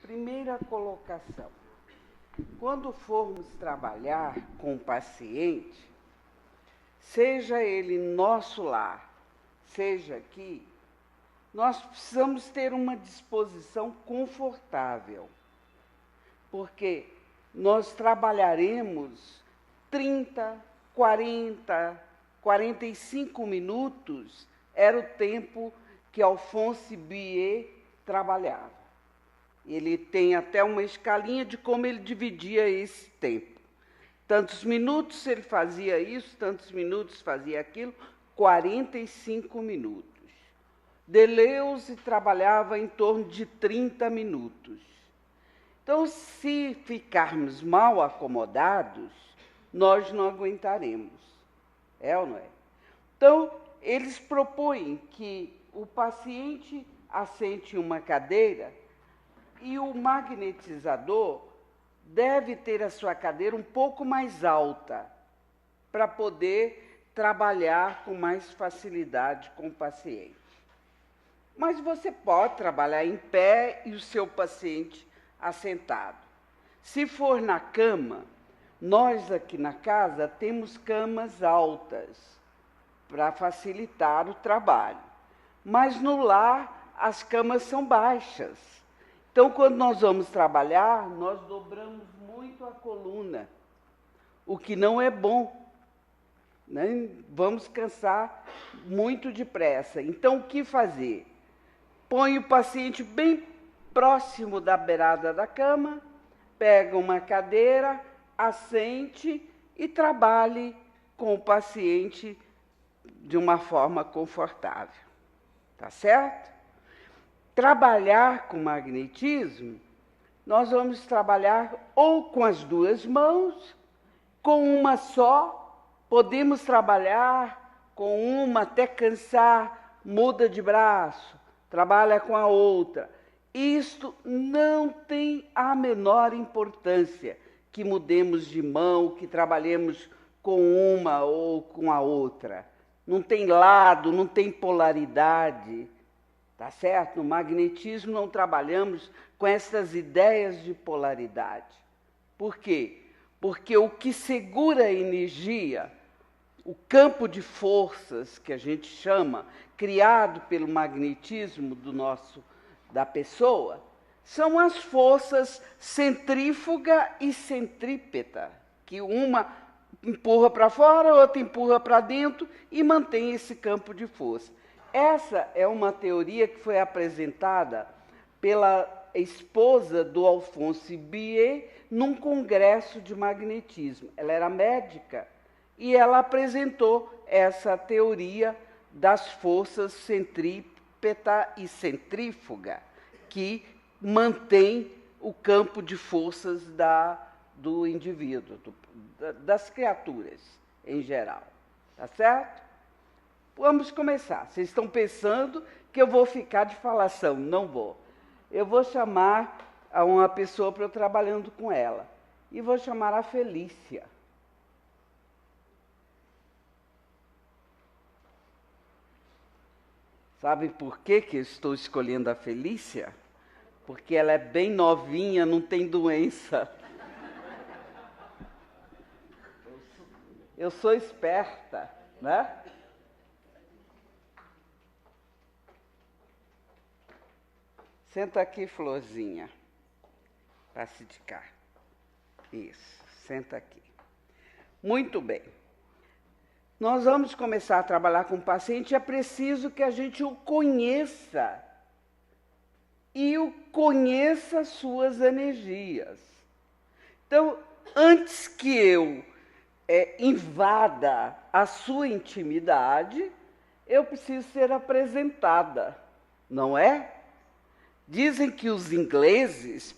Primeira colocação. Quando formos trabalhar com o paciente, seja ele em nosso lar, seja aqui, nós precisamos ter uma disposição confortável, porque nós trabalharemos 30, 40, 45 minutos, era o tempo que Alphonse Billet trabalhava. Ele tem até uma escalinha de como ele dividia esse tempo. Tantos minutos ele fazia isso, tantos minutos fazia aquilo, 45 minutos. Deleuze trabalhava em torno de 30 minutos. Então, se ficarmos mal acomodados, nós não aguentaremos. É ou não é? Então, eles propõem que o paciente assente em uma cadeira e o magnetizador deve ter a sua cadeira um pouco mais alta para poder trabalhar com mais facilidade com o paciente. Mas você pode trabalhar em pé e o seu paciente assentado. Se for na cama, nós aqui na casa temos camas altas para facilitar o trabalho. Mas no lar as camas são baixas. Então, quando nós vamos trabalhar, nós dobramos muito a coluna, o que não é bom, né? Vamos cansar muito depressa. Então, o que fazer? Põe o paciente bem próximo da beirada da cama, pega uma cadeira, assente e trabalhe com o paciente de uma forma confortável. Tá certo? Trabalhar com magnetismo, nós vamos trabalhar ou com as duas mãos, com uma só, podemos trabalhar com uma até cansar, muda de braço, trabalha com a outra. Isto não tem a menor importância, que mudemos de mão, que trabalhemos com uma ou com a outra. Não tem lado, não tem polaridade. Tá certo? No magnetismo não trabalhamos com essas ideias de polaridade. Por quê? Porque o que segura a energia, o campo de forças que a gente chama, criado pelo magnetismo da pessoa, são as forças centrífuga e centrípeta, que uma empurra para fora, outra empurra para dentro e mantém esse campo de força. Essa é uma teoria que foi apresentada pela esposa do Alphonse Billet num congresso de magnetismo. Ela era médica e ela apresentou essa teoria das forças centrípeta e centrífuga, que mantém o campo de forças do indivíduo, das criaturas em geral. Tá certo? Vamos começar. Vocês estão pensando que eu vou ficar de falação. Não vou. Eu vou chamar a uma pessoa para eu trabalhando com ela. E vou chamar a Felícia. Sabem por que eu estou escolhendo a Felícia? Porque ela é bem novinha, não tem doença. Eu sou esperta, né? Senta aqui, Florzinha, para se dedicar. Isso, senta aqui. Muito bem. Nós vamos começar a trabalhar com o paciente, é preciso que a gente o conheça e o conheça suas energias. Então, antes que eu invada a sua intimidade, eu preciso ser apresentada, não é? Dizem que os ingleses,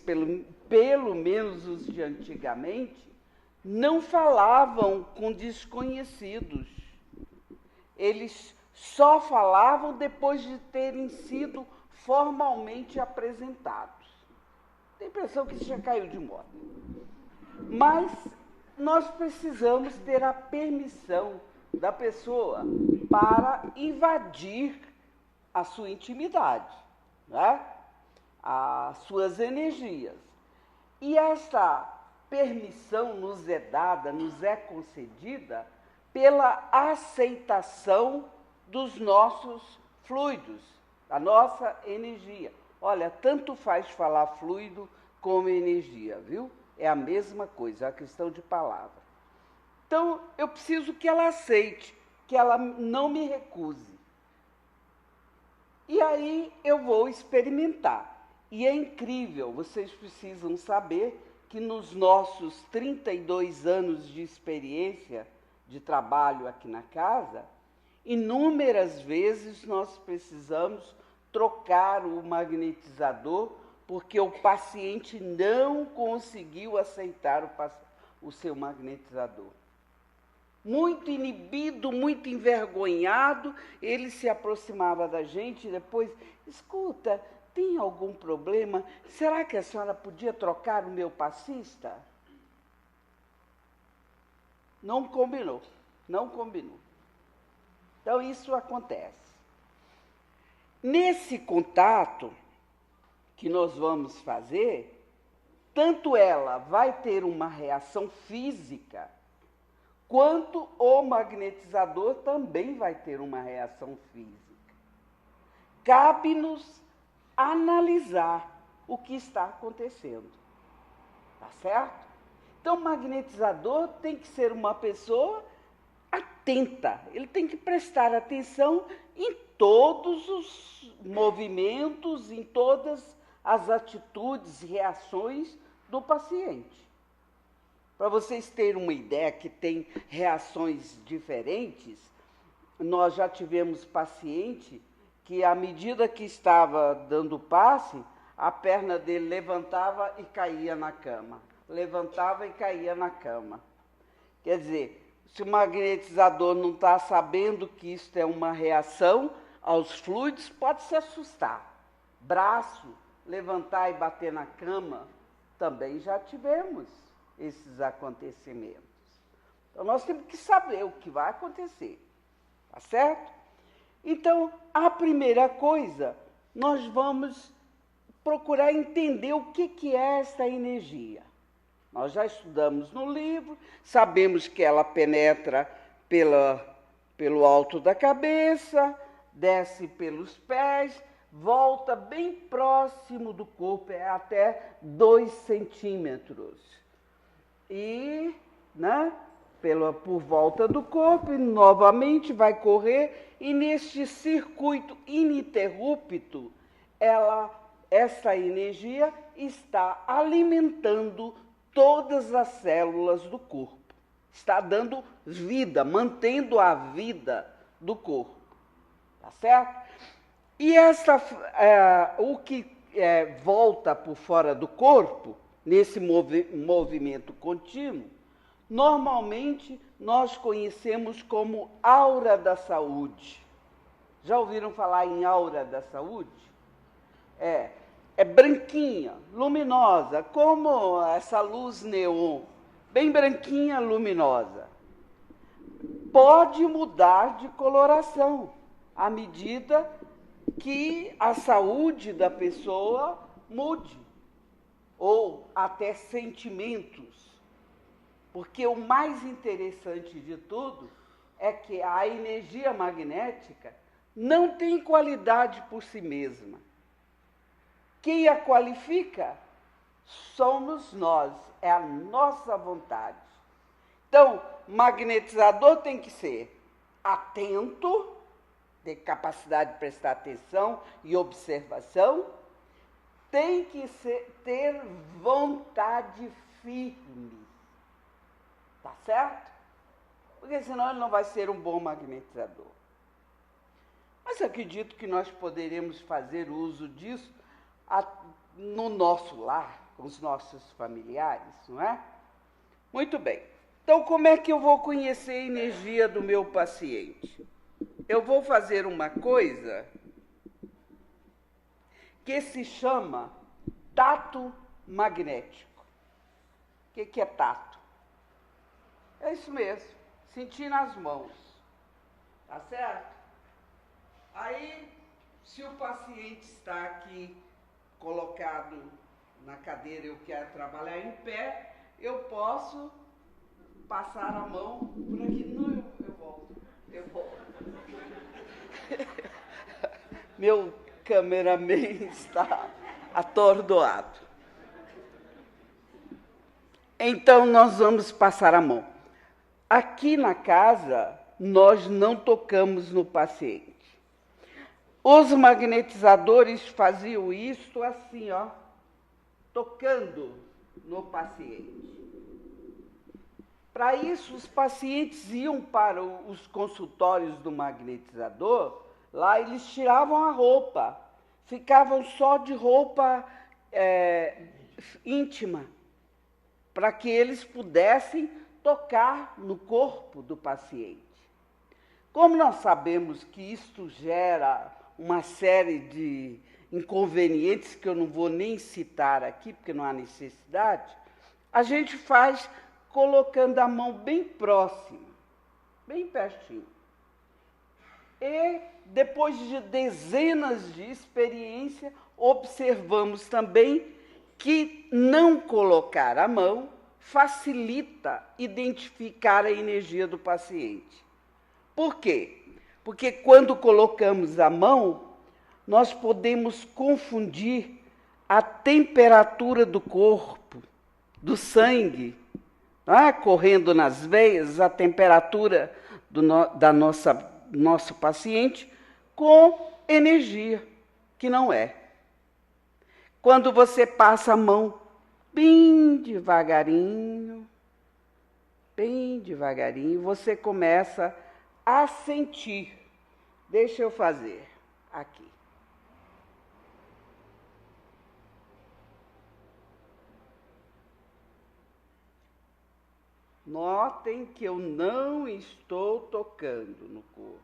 pelo menos os de antigamente, não falavam com desconhecidos. Eles só falavam depois de terem sido formalmente apresentados. Tem a impressão que isso já caiu de moda. Mas nós precisamos ter a permissão da pessoa para invadir a sua intimidade, né? as suas energias. E esta permissão nos é dada, nos é concedida pela aceitação dos nossos fluidos, da nossa energia. Olha, tanto faz falar fluido como energia, viu? É a mesma coisa, é a questão de palavra. Então, eu preciso que ela aceite, que ela não me recuse. E aí eu vou experimentar. E é incrível, vocês precisam saber que nos nossos 32 anos de experiência de trabalho aqui na casa, inúmeras vezes nós precisamos trocar o magnetizador porque o paciente não conseguiu aceitar o seu magnetizador. Muito inibido, muito envergonhado, ele se aproximava da gente e depois, escuta, tem algum problema? Será que a senhora podia trocar o meu passista? Não combinou, não combinou. Então, isso acontece. Nesse contato que nós vamos fazer, tanto ela vai ter uma reação física, quanto o magnetizador também vai ter uma reação física. Cabe-nos analisar o que está acontecendo. Tá certo? Então, o magnetizador tem que ser uma pessoa atenta. Ele tem que prestar atenção em todos os movimentos, em todas as atitudes e reações do paciente. Para vocês terem uma ideia que tem reações diferentes, nós já tivemos paciente que, à medida que estava dando passe, a perna dele levantava e caía na cama. Levantava e caía na cama. Quer dizer, se o magnetizador não está sabendo que isto é uma reação aos fluidos, pode se assustar. Braço, levantar e bater na cama, também já tivemos esses acontecimentos. Então, nós temos que saber o que vai acontecer. Tá certo? Então, a primeira coisa, nós vamos procurar entender o que é esta energia. Nós já estudamos no livro, sabemos que ela penetra pelo alto da cabeça, desce pelos pés, volta bem próximo do corpo, é até 2 centímetros. E, por volta do corpo, e novamente vai correr, e neste circuito ininterrupto, essa energia está alimentando todas as células do corpo. Está dando vida, mantendo a vida do corpo. Tá certo? E o que volta por fora do corpo, nesse movimento contínuo, normalmente nós conhecemos como aura da saúde. Já ouviram falar em aura da saúde? É branquinha, luminosa, como essa luz neon, bem branquinha, luminosa. Pode mudar de coloração à medida que a saúde da pessoa mude, ou até sentimentos. Porque o mais interessante de tudo é que a energia magnética não tem qualidade por si mesma. Quem a qualifica somos nós, é a nossa vontade. Então, magnetizador tem que ser atento, ter capacidade de prestar atenção e observação, tem que ter vontade firme. Tá certo? Porque senão ele não vai ser um bom magnetizador. Mas acredito que nós poderemos fazer uso disso no nosso lar, com os nossos familiares, não é? Muito bem. Então, como é que eu vou conhecer a energia do meu paciente? Eu vou fazer uma coisa que se chama tato magnético. O que é tato? É isso mesmo, sentir nas mãos. Tá certo? Aí, se o paciente está aqui colocado na cadeira, eu quero trabalhar em pé, eu posso passar a mão por aqui. Não, eu volto. Meu cameraman está atordoado. Então, nós vamos passar a mão. Aqui na casa, nós não tocamos no paciente. Os magnetizadores faziam isso assim, ó, tocando no paciente. Para isso, os pacientes iam para os consultórios do magnetizador, lá eles tiravam a roupa, ficavam só de roupa íntima, para que eles pudessem tocar no corpo do paciente. Como nós sabemos que isto gera uma série de inconvenientes que eu não vou nem citar aqui, porque não há necessidade, a gente faz colocando a mão bem próxima, bem pertinho. E, depois de dezenas de experiência, observamos também que não colocar a mão facilita identificar a energia do paciente. Por quê? Porque quando colocamos a mão, nós podemos confundir a temperatura do corpo, do sangue, correndo nas veias, a temperatura nosso paciente, com energia, que não é. Quando você passa a mão bem devagarinho, você começa a sentir. Deixa eu fazer aqui. Notem que eu não estou tocando no corpo.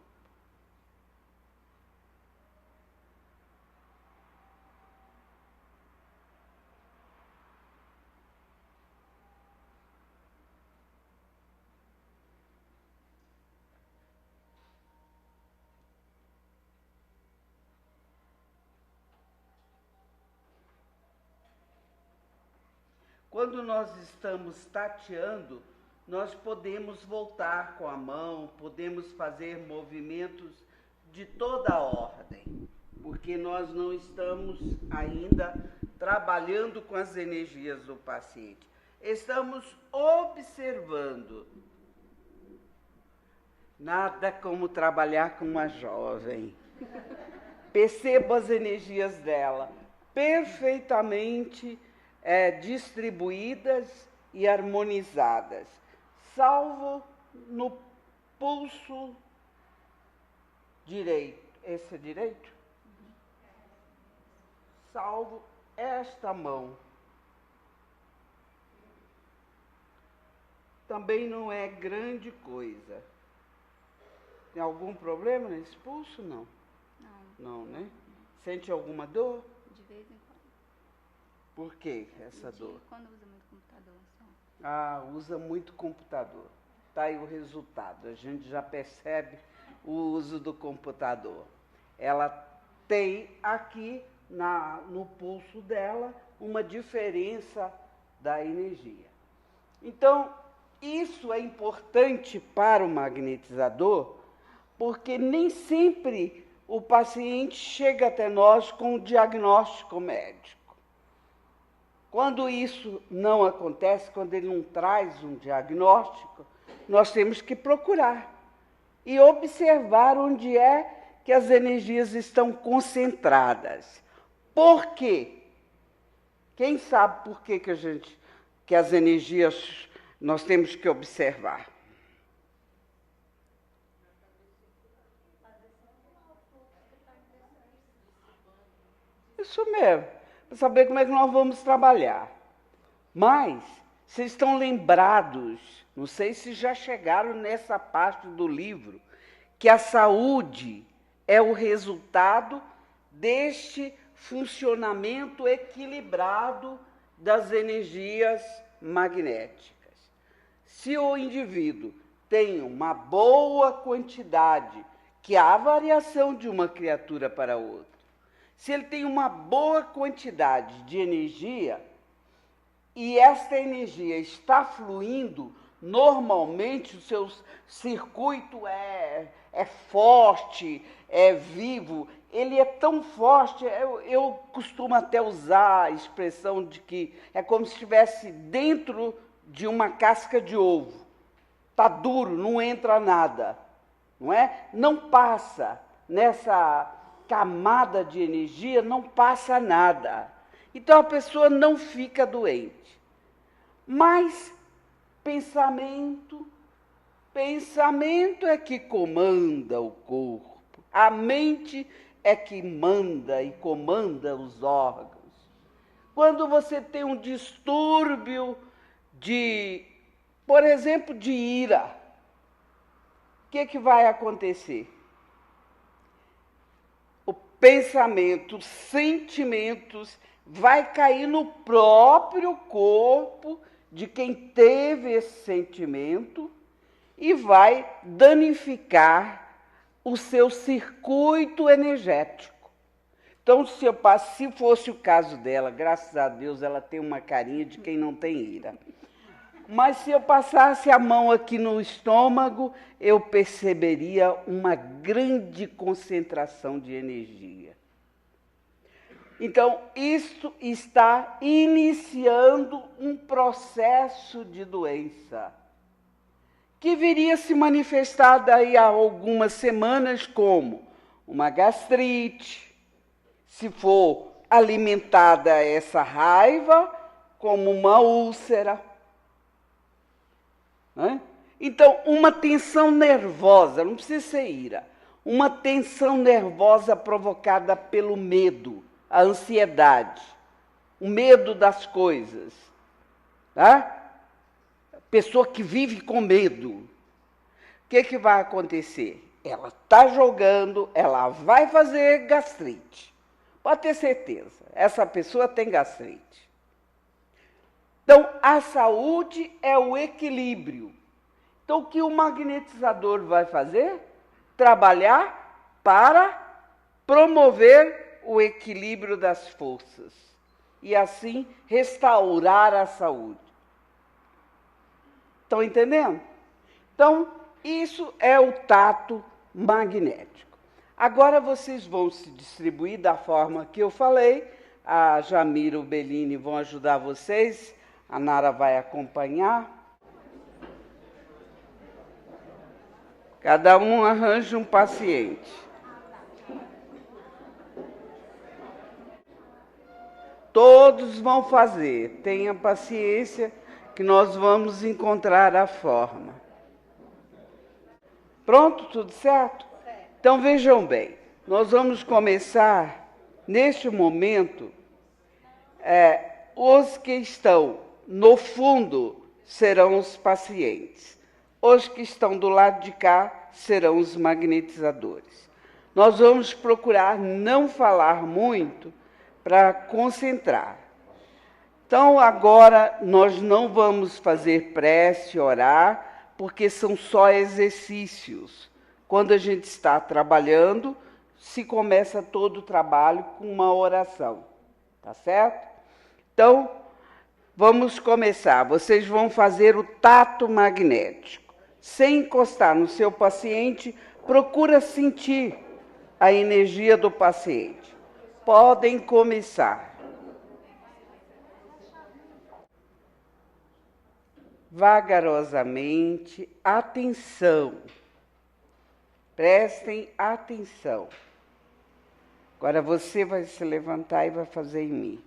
Quando nós estamos tateando, nós podemos voltar com a mão, podemos fazer movimentos de toda a ordem, porque nós não estamos ainda trabalhando com as energias do paciente. Estamos observando. Nada como trabalhar com uma jovem. Perceba as energias dela, perfeitamente distribuídas e harmonizadas, salvo no pulso direito. Esse é direito? Salvo esta mão. Também não é grande coisa. Tem algum problema nesse pulso? Não. Não, né? Sente alguma dor? De vez em quando. Por que essa dor? Quando usa muito computador. Só. Usa muito computador. Está aí o resultado. A gente já percebe o uso do computador. Ela tem aqui no pulso dela uma diferença da energia. Então, isso é importante para o magnetizador, porque nem sempre o paciente chega até nós com o diagnóstico médico. Quando isso não acontece, quando ele não traz um diagnóstico, nós temos que procurar e observar onde é que as energias estão concentradas. Por quê? Quem sabe por que as energias nós temos que observar? Isso mesmo. Para saber como é que nós vamos trabalhar. Mas, vocês estão lembrados, não sei se já chegaram nessa parte do livro, que a saúde é o resultado deste funcionamento equilibrado das energias magnéticas. Se o indivíduo tem uma boa quantidade, que há variação de uma criatura para outra, Se ele tem uma boa quantidade de energia e esta energia está fluindo, normalmente o seu circuito é forte, é vivo. Ele é tão forte, eu costumo até usar a expressão de que é como se estivesse dentro de uma casca de ovo. Está duro, não entra nada, não é? Não passa nessa camada de energia, não passa nada. Então a pessoa não fica doente. Mas pensamento é que comanda o corpo. A mente é que manda e comanda os órgãos. Quando você tem um distúrbio por exemplo, de ira, o que vai acontecer? O pensamento, os sentimentos vai cair no próprio corpo de quem teve esse sentimento e vai danificar o seu circuito energético. Então, se fosse o caso dela, graças a Deus, ela tem uma carinha de quem não tem ira. Mas se eu passasse a mão aqui no estômago, eu perceberia uma grande concentração de energia. Então, isso está iniciando um processo de doença, que viria se manifestar daí a algumas semanas como uma gastrite, se for alimentada essa raiva, como uma úlcera. Então, uma tensão nervosa, não precisa ser ira, uma tensão nervosa provocada pelo medo, a ansiedade, o medo das coisas, tá? Pessoa que vive com medo, o que vai acontecer? Ela está jogando, ela vai fazer gastrite. Pode ter certeza, essa pessoa tem gastrite. Então, a saúde é o equilíbrio. Então, o que o magnetizador vai fazer? Trabalhar para promover o equilíbrio das forças e, assim, restaurar a saúde. Estão entendendo? Então, isso é o tato magnético. Agora vocês vão se distribuir da forma que eu falei. A Jamira e o Bellini vão ajudar vocês. A Nara vai acompanhar. Cada um arranja um paciente. Todos vão fazer. Tenha paciência que nós vamos encontrar a forma. Pronto? Tudo certo? Então vejam bem. Nós vamos começar, neste momento, os que estão no fundo serão os pacientes. Os que estão do lado de cá serão os magnetizadores. Nós vamos procurar não falar muito para concentrar. Então, agora, nós não vamos fazer prece, orar, porque são só exercícios. Quando a gente está trabalhando, se começa todo o trabalho com uma oração. Tá certo? Então, vamos começar. Vocês vão fazer o tato magnético. Sem encostar no seu paciente, procura sentir a energia do paciente. Podem começar. Vagarosamente, atenção. Prestem atenção. Agora você vai se levantar e vai fazer em mim.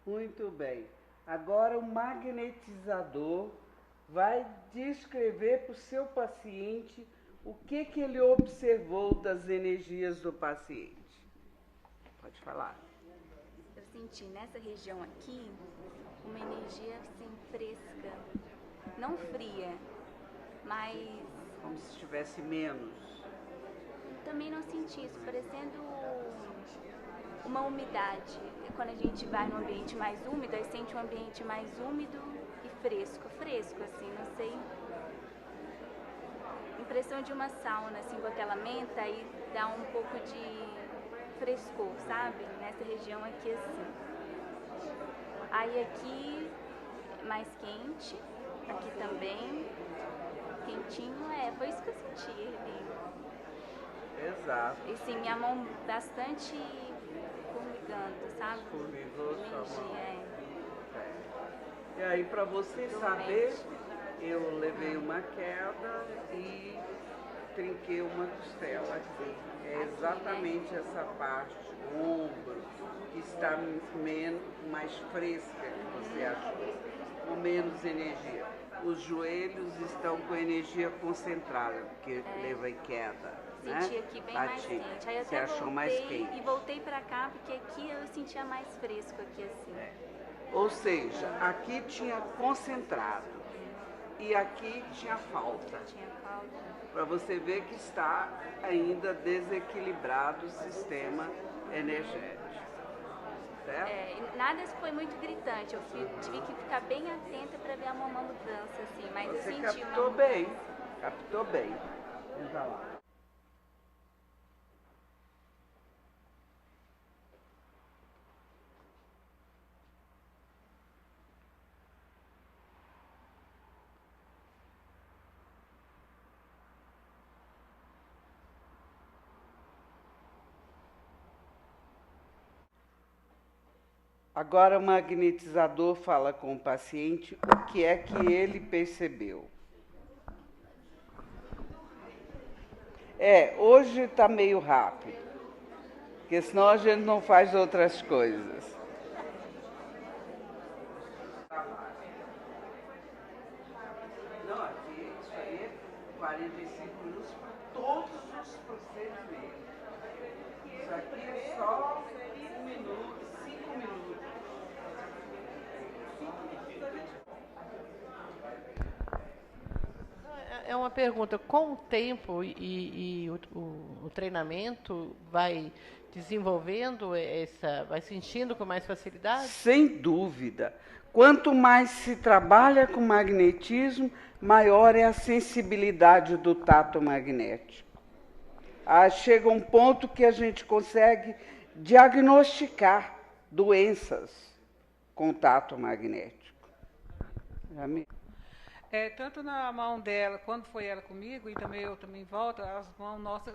Muito bem. Agora o magnetizador vai descrever para o seu paciente o que ele observou das energias do paciente. Pode falar. Eu senti nessa região aqui uma energia assim fresca, não fria, mas como se estivesse menos. Também não senti isso, parecendo uma umidade. Quando a gente vai num ambiente mais úmido, aí sente um ambiente mais úmido e fresco assim, não sei. Impressão de uma sauna, assim, com aquela menta, aí dá um pouco de frescor, sabe? Nessa região aqui, assim. Aí aqui, mais quente, aqui também, quentinho, foi isso que eu senti, ali. Exato. E sim, minha mão bastante formigando, sabe? Formigou sua mão. É. E aí, para você saber, eu levei uma queda e trinquei uma costela aqui. É exatamente essa parte, o ombro, que está mais fresca que você achou, com menos energia. Os joelhos estão com energia concentrada, porque leva em queda. Senti aqui bem mais quente. Aí eu até achou mais quente. E voltei pra cá, porque aqui eu sentia mais fresco aqui assim. Ou seja, aqui tinha concentrado e aqui tinha falta. Tinha falta. Para você ver que está ainda desequilibrado o sistema energético. Certo? Nada foi muito gritante. Eu tive que ficar bem atenta para ver uma mudança, assim. Mas você eu senti captou bem. Captou bem. Entra lá. Agora o magnetizador fala com o paciente o que é que ele percebeu. Hoje está meio rápido, porque senão a gente não faz outras coisas. Não, aqui, isso aí é 45 minutos para todos os procedimentos. Isso aqui é só 1 minuto, 5 minutos. É uma pergunta, com o tempo e o treinamento vai desenvolvendo vai sentindo com mais facilidade? Sem dúvida. Quanto mais se trabalha com magnetismo, maior é a sensibilidade do tato magnético. Chega um ponto que a gente consegue diagnosticar doenças com tato magnético. Tanto na mão dela, quando foi ela comigo, e também eu também volto, as mãos nossas,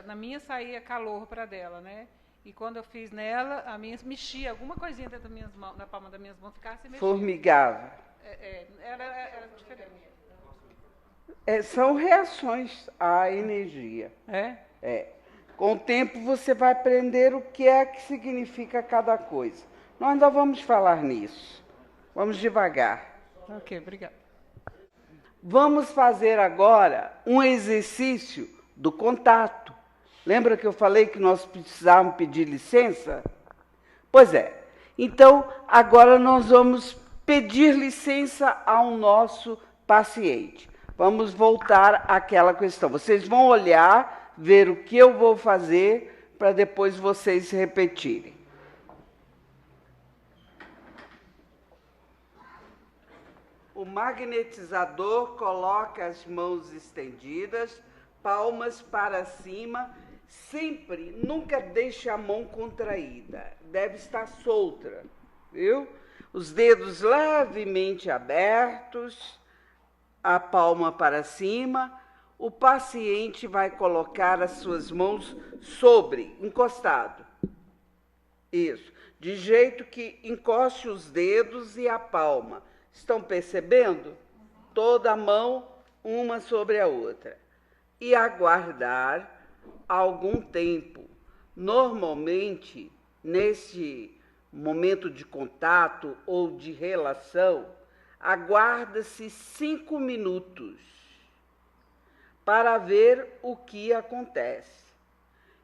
na minha saía calor para dela, né? E quando eu fiz nela, a minha mexia, alguma coisinha dentro das minhas mãos, na palma das minhas mãos, ficava se mexendo. Formigava. Era diferente. São reações à energia. Com o tempo você vai aprender o que é que significa cada coisa. Nós ainda vamos falar nisso. Vamos devagar. Ok, obrigada. Vamos fazer agora um exercício do contato. Lembra que eu falei que nós precisávamos pedir licença? Pois é. Então, agora nós vamos pedir licença ao nosso paciente. Vamos voltar àquela questão. Vocês vão olhar, ver o que eu vou fazer, para depois vocês repetirem. O magnetizador coloca as mãos estendidas, palmas para cima, sempre, nunca deixe a mão contraída, deve estar solta, viu? Os dedos levemente abertos, a palma para cima, o paciente vai colocar as suas mãos encostado. Isso, de jeito que encoste os dedos e a palma. Estão percebendo? Toda a mão, uma sobre a outra. E aguardar algum tempo. Normalmente, nesse momento de contato ou de relação, aguarda-se 5 minutos para ver o que acontece.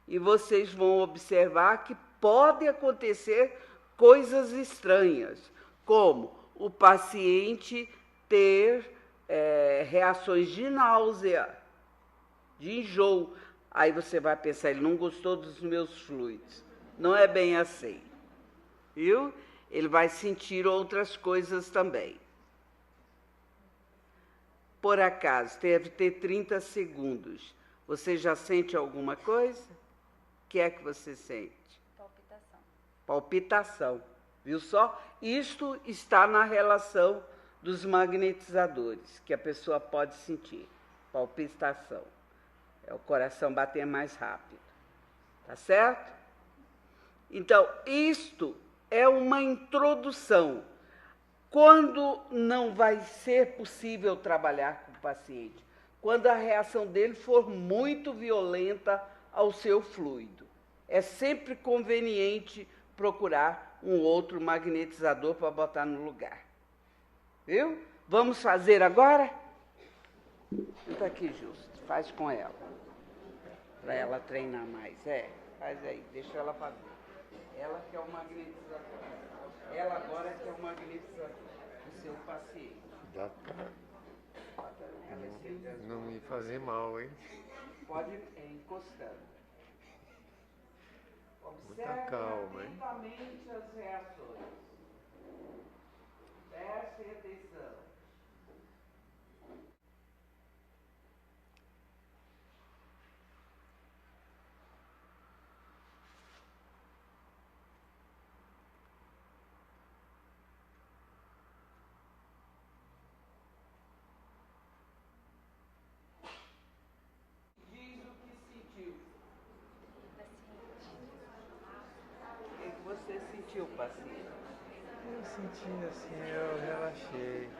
E vocês vão observar que pode acontecer coisas estranhas, como o paciente ter reações de náusea, de enjoo. Aí você vai pensar, ele não gostou dos meus fluidos. Não é bem assim. Viu? Ele vai sentir outras coisas também. Por acaso, deve ter 30 segundos. Você já sente alguma coisa? O que é que você sente? Palpitação. Palpitação. Viu só? Isto está na relação dos magnetizadores, que a pessoa pode sentir. Palpitação. É o coração bater mais rápido. Tá certo? Então, isto é uma introdução. Quando não vai ser possível trabalhar com o paciente? Quando a reação dele for muito violenta ao seu fluido. É sempre conveniente procurar um outro magnetizador para botar no lugar. Viu? Vamos fazer agora? Senta aqui, Justo. Faz com ela. Para ela treinar mais. Faz aí. Deixa ela fazer. Ela que é o magnetizador. Ela agora que é o magnetizador do seu paciente. Dá pra não me fazer mal, hein? Pode encostando. Muita calma, hein? Atentamente as reações. Prestem atenção. Diz o que sentiu. O que você sentiu, paciente? Eu senti assim, eu relaxei.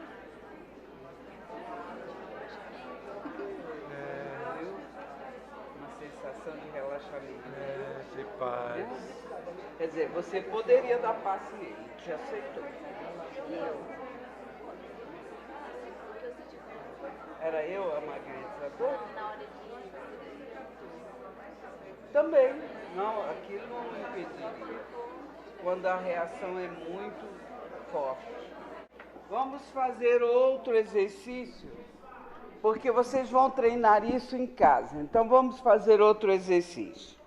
Viu? Uma sensação de relaxamento. De paz. Quer dizer, você poderia dar paciente, aceitou. Era eu a magnetizadora? Na hora de Também. Não, aquilo não impediria. Quando a reação é muito forte. Vamos fazer outro exercício, porque vocês vão treinar isso em casa. Então, vamos fazer outro exercício.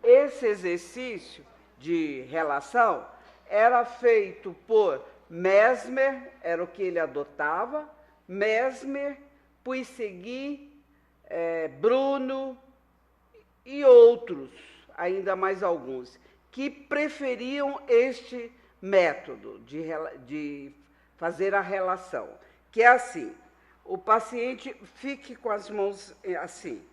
Esse exercício de relação era feito por Mesmer, era o que ele adotava, Mesmer, Puisegui, Bruno e outros, ainda mais alguns, que preferiam este método de fazer a relação, que é assim, o paciente fique com as mãos assim,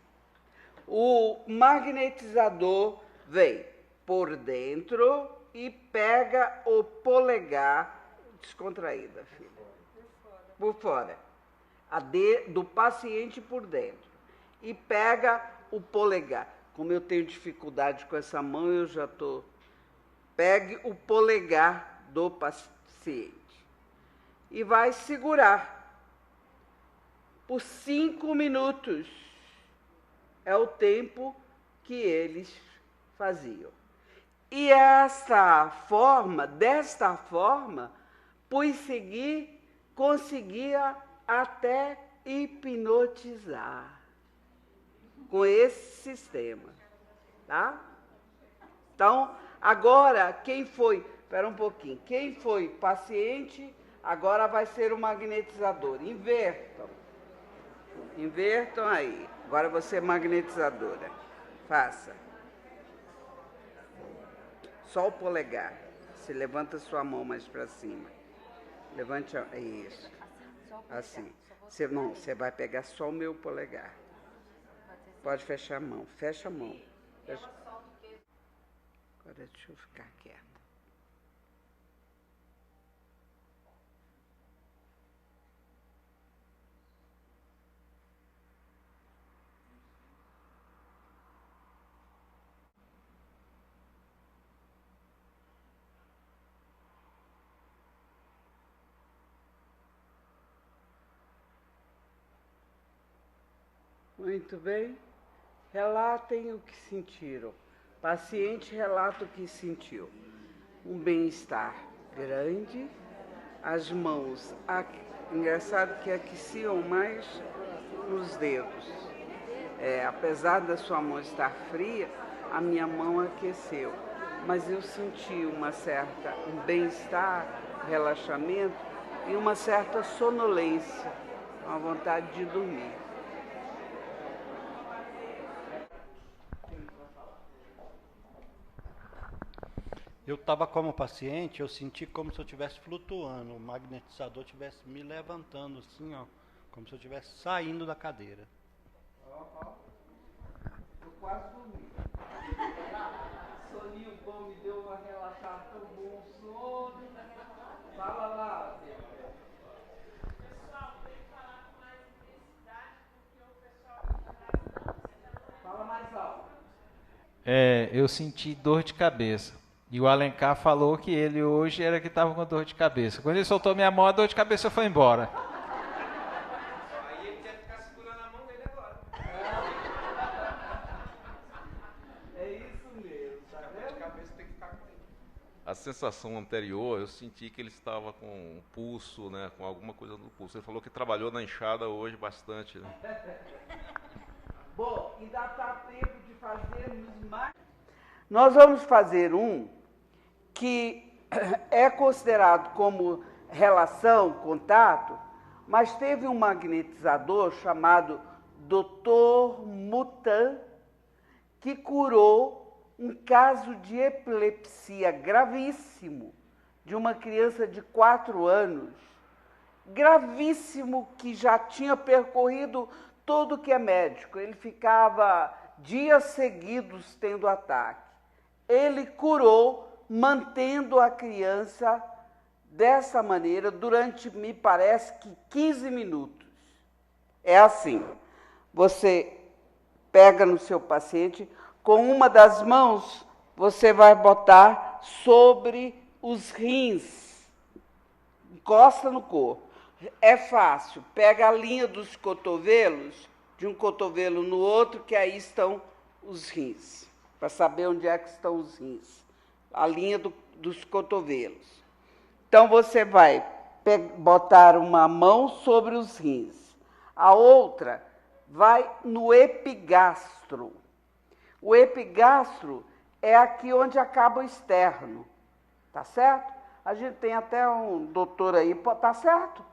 o magnetizador vem por dentro e pega o polegar, descontraída, filha, por fora, do paciente por dentro, e pega o polegar. Como eu tenho dificuldade com essa mão, eu já estou... Pegue o polegar do paciente e vai segurar por 5 minutos. É o tempo que eles faziam. E desta forma, Puisegui conseguia até hipnotizar com esse sistema, tá? Então, agora, quem foi, espera um pouquinho, quem foi paciente, agora vai ser o magnetizador. Invertam aí. Agora você é magnetizadora. Faça. Só o polegar. Você levanta sua mão mais para cima. Levante isso. Assim. Você vai pegar só o meu polegar. Pode fechar a mão. Fecha a mão. Fecha. Agora deixa eu ficar quieta. Muito bem. Relatem o que sentiram. Paciente relata o que sentiu. Um bem-estar grande, as mãos, engraçado que aqueciam mais nos dedos. Apesar da sua mão estar fria, a minha mão aqueceu. Mas eu senti um bem-estar, relaxamento e uma certa sonolência, uma vontade de dormir. Eu estava como paciente, eu senti como se eu estivesse flutuando, o magnetizador estivesse me levantando assim, ó, como se eu estivesse saindo da cadeira. Eu quase dormi. Soninho bom me deu uma relaxada tão bom, sono. Fala lá, pessoal, tem que falar com mais intensidade, porque o pessoal... Fala mais alto. Eu senti dor de cabeça. E o Alencar falou que ele hoje era que estava com dor de cabeça. Quando ele soltou minha mão, a dor de cabeça foi embora. Aí ele quer ficar segurando a mão dele agora. É isso mesmo, tá vendo? A dor de cabeça tem que ficar com ele. A sensação anterior, eu senti que ele estava com um pulso, né, com alguma coisa no pulso. Ele falou que trabalhou na enxada hoje bastante, né? Bom, ainda está tempo de fazermos mais. Nós vamos fazer um que é considerado como relação, contato, mas teve um magnetizador chamado Dr. Mutan, que curou um caso de epilepsia gravíssimo de uma criança de 4 anos, gravíssimo, que já tinha percorrido todo o que é médico. Ele ficava dias seguidos tendo ataque. Ele curou, mantendo a criança dessa maneira durante, me parece que 15 minutos. É assim, você pega no seu paciente, com uma das mãos, você vai botar sobre os rins, encosta no corpo. É fácil, pega a linha dos cotovelos, de um cotovelo no outro, que aí estão os rins, para saber onde é que estão os rins. A linha dos cotovelos. Então, você vai botar uma mão sobre os rins, a outra vai no epigastro. O epigastro é aqui onde acaba o externo, tá certo? A gente tem até um doutor aí, tá certo?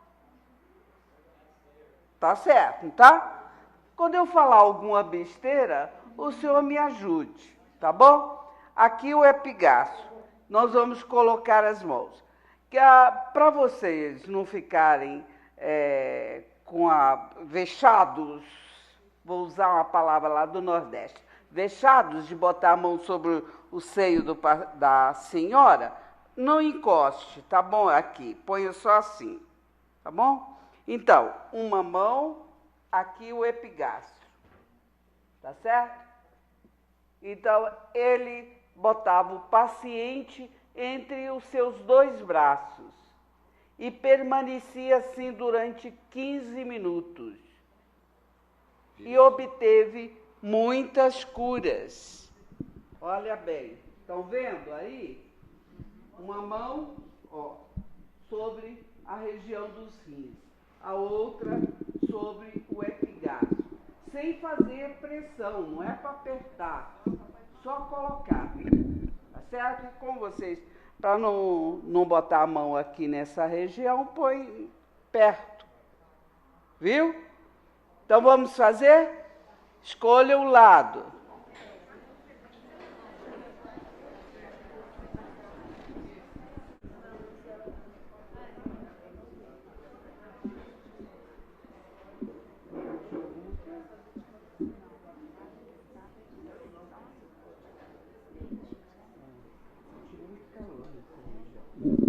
Tá certo, não tá? Quando eu falar alguma besteira, o senhor me ajude, tá bom? Aqui o epigastro, nós vamos colocar as mãos. Para vocês não ficarem vexados, vou usar uma palavra lá do Nordeste, vexados de botar a mão sobre o seio da senhora, não encoste, tá bom? Aqui, ponha só assim, tá bom? Então, uma mão, aqui o epigastro, tá certo? Então, ele botava o paciente entre os seus 2 braços e permanecia assim durante 15 minutos. E obteve muitas curas. Olha bem, estão vendo aí? Uma mão, ó, sobre a região dos rins, a outra sobre o epigastro, sem fazer pressão, não é para apertar, só colocar, tá certo? E com vocês, para não botar a mão aqui nessa região, põe perto, viu? Então vamos fazer? Escolha o lado.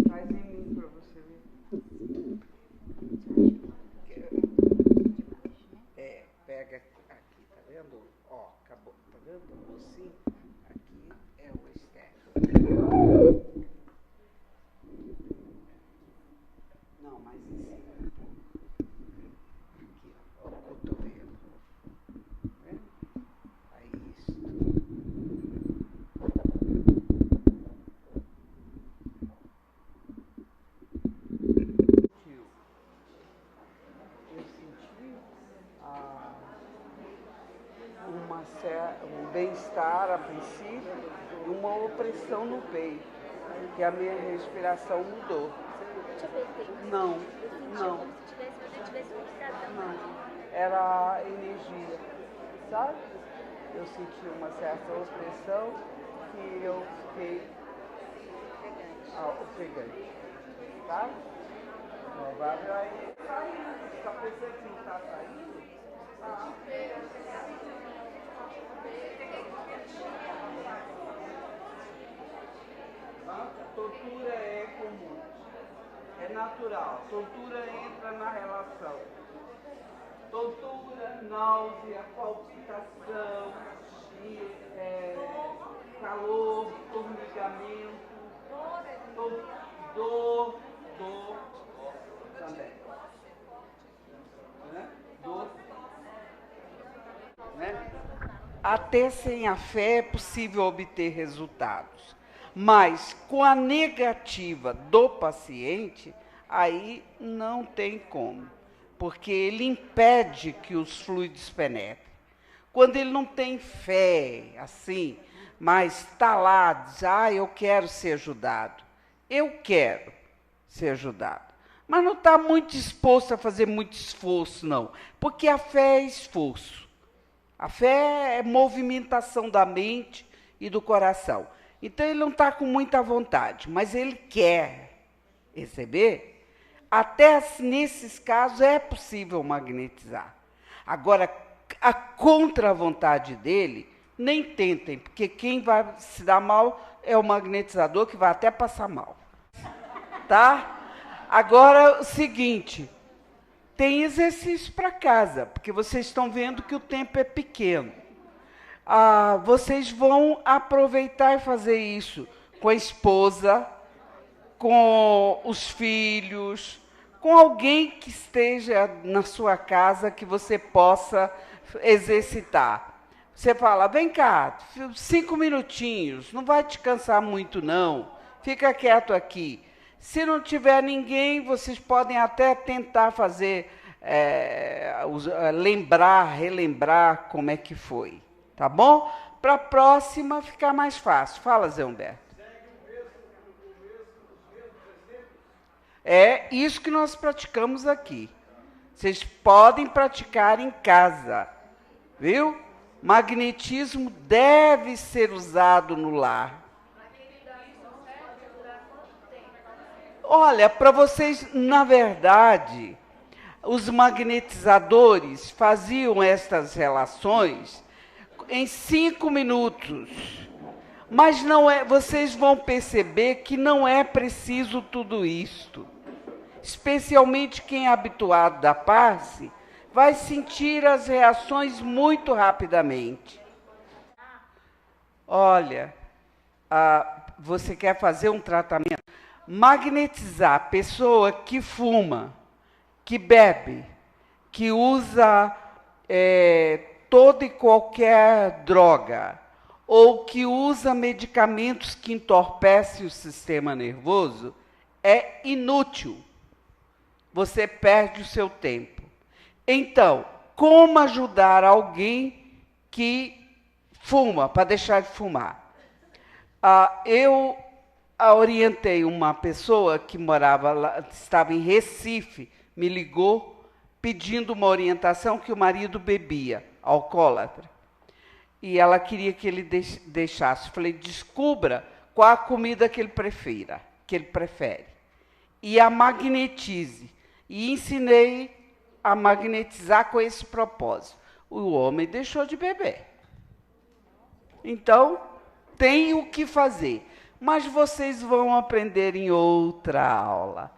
Faz em mim para você ver. Pega aqui, tá vendo? Ó, acabou, tá vendo? Assim, aqui é o externo. Não, mais em cima. Aqui, ó, o cotovelo. um bem-estar a princípio e uma opressão no peito, que a minha respiração mudou. Deixa eu ver o peito. Não, Eu senti não, como se eu tivesse fixado. não. Era energia, sabe? Eu senti uma certa opressão que eu fiquei ofegante, tá? Provável aí saindo. Está pensando que não está saindo? Tortura é comum, é natural. Tortura entra na relação. Tontura, náusea, palpitação, calor, formigamento, dor também. Né? Dor. Né? Até sem a fé é possível obter resultados, mas com a negativa do paciente, aí não tem como. Porque ele impede que os fluidos penetrem. Quando ele não tem fé, assim, mas está lá, diz, eu quero ser ajudado. Eu quero ser ajudado. Mas não está muito disposto a fazer muito esforço, não. Porque a fé é esforço. A fé é movimentação da mente e do coração. Então, ele não está com muita vontade, mas ele quer receber. Até nesses casos é possível magnetizar. Agora, a contra-vontade dele, nem tentem, porque quem vai se dar mal é o magnetizador, que vai até passar mal. Tá? Agora, o seguinte, tem exercício para casa, porque vocês estão vendo que o tempo é pequeno. Vocês vão aproveitar e fazer isso com a esposa, com os filhos, com alguém que esteja na sua casa que você possa exercitar. Você fala, vem cá, 5 minutinhos, não vai te cansar muito não, fica quieto aqui. Se não tiver ninguém, vocês podem até tentar fazer, relembrar como é que foi, tá bom? Para a próxima ficar mais fácil. Fala, Zé Humberto. É isso que nós praticamos aqui. Vocês podem praticar em casa, viu? Magnetismo deve ser usado no lar. Olha, para vocês, na verdade, os magnetizadores faziam estas relações em 5 minutos. Mas não é, vocês vão perceber que não é preciso tudo isto. Especialmente quem é habituado da passe, vai sentir as reações muito rapidamente. Olha, você quer fazer um tratamento? Magnetizar a pessoa que fuma, que bebe, que usa toda e qualquer droga, ou que usa medicamentos que entorpecem o sistema nervoso, é inútil. Você perde o seu tempo. Então, como ajudar alguém que fuma, para deixar de fumar? Eu orientei uma pessoa que morava lá, estava em Recife, me ligou pedindo uma orientação que o marido bebia, alcoólatra. E ela queria que ele deixasse. Falei, descubra qual a comida que ele prefere. E a magnetize. E ensinei a magnetizar com esse propósito. O homem deixou de beber. Então, tem o que fazer. Mas vocês vão aprender em outra aula.